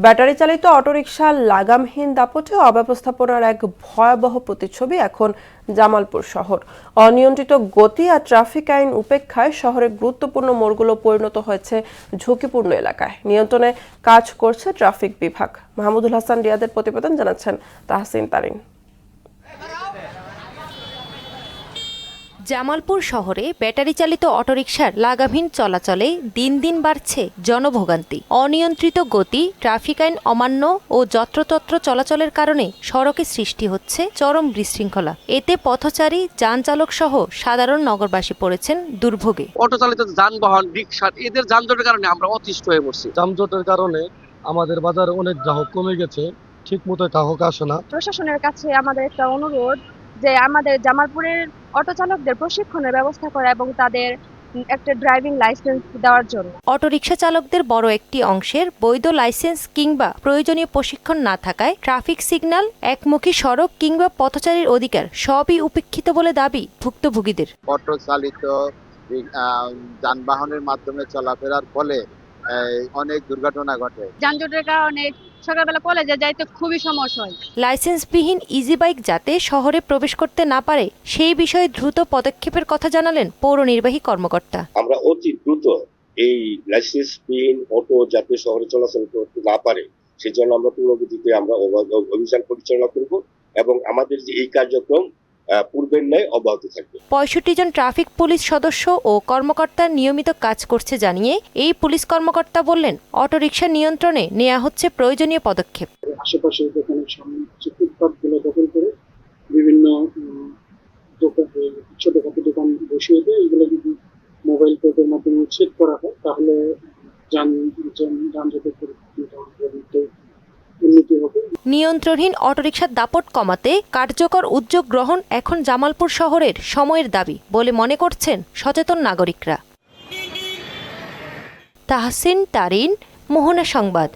Battery চালিত autorickshaw লাগামহীন দাপটে অব্যবস্থাপনার এক ভয়াবহ প্রতিচ্ছবি এখন জামালপুর শহর। অনিয়ন্ত্রিত গতি আর ট্রাফিক আইন উপেক্ষায় শহরের গুরুত্বপূর্ণ মোড়গুলো পরিণত হয়েছে ঝুঁকিপূর্ণ এলাকায়। নিয়ন্ত্রণে কাজ করছে ট্রাফিক বিভাগ। মাহমুদুল হাসান রিয়াদের প্রতিবেদন জানাচ্ছেন তাহসিন তারিন। জামালপুর শহরে ব্যাটারি চালিত অটোরিকশার লাগামহীন চলাচলে দিন দিন বাড়ছে জনভোগান্তি। অনিয়ন্ত্রিত গতি, ট্রাফিক আইন অমান্য ও যত্রতত্র চলাচলের কারণে সড়কে সৃষ্টি হচ্ছে চরম বিশৃঙ্খলা। এতে পথচারী, যান চালক সহ সাধারণ নগরবাসী পড়েছেন দুর্ভোগে। অটো চালিত যানবাহন, রিকশা এদের যানজটের কারণে আমরা অতিষ্ঠ হয়ে পড়ছি। যানজটের কারণে আমাদের বাজারে অনেক গ্রাহক কমে গেছে, ঠিক মতো গ্রাহক আসে না। প্রশাসনের কাছে আমাদের একটা অনুরোধ যে আমাদের জামালপুরের অটো চালকদের প্রশিক্ষণের ব্যবস্থা করা এবং তাদের একটা ড্রাইভিং লাইসেন্স দেওয়ার জন্য। অটোরিকশা চালকদের বড় একটি অংশের বৈধ লাইসেন্স কিংবা প্রয়োজনীয় প্রশিক্ষণ না থাকায় ট্রাফিক সিগন্যাল, একমুখী সড়ক কিংবা পথচারীর অধিকার সবই উপেক্ষিত বলে দাবি ভুক্তভোগীদের। অটো চালিত যানবাহনের মাধ্যমে চলাফেরার ফলে অনেক দুর্ঘটনা ঘটে। যানজটের কারণে সকালবেলা কলেজে যাইতে খুবই সমস্যা হয়। লাইসেন্সবিহীন ইজি বাইক যাতে শহরে প্রবেশ করতে না পারে সেই বিষয়ে দ্রুত পদক্ষেপের কথা জানালেন পৌর নির্বাহী কর্মকর্তা। আমরা অতি দ্রুত এই লাইসেন্সবিহীন অটো যাতে শহরে চলাচল করতে না পারে সেজন্য আমরা পূর্বগতিতে আমরা অভিযান পরিচালনা করব এবং আমাদের যে এই কার্যক্রম পূর্বের ন্যায় অব্যাহত থাকবে। ৬৫ জন ট্রাফিক পুলিশ সদস্য ও কর্মকর্তা নিয়মিত কাজ করছে জানিয়ে এই পুলিশ কর্মকর্তা বললেন, অটোরিকশা নিয়ন্ত্রণে নেওয়া হচ্ছে প্রয়োজনীয় পদক্ষেপ। আশেপাশে দোকানের সামনে ফুটপাতগুলো দখল করে বিভিন্ন ছোটখাটো দোকান বসিয়ে দিয়ে এগুলো যদি মোবাইল কোর্টের মাধ্যমে চেক করা হয় তাহলে যানজটের উন্নতি হবে। নিয়ন্ত্রণহীন অটোরিকশার দাপট কমাতে কার্যকর উদ্যোগ গ্রহণ এখন জামালপুর শহরের সময়ের দাবি বলে মনে করছেন সচেতন নাগরিকরা। তাহসিন তারিন, মোহনা সংবাদ।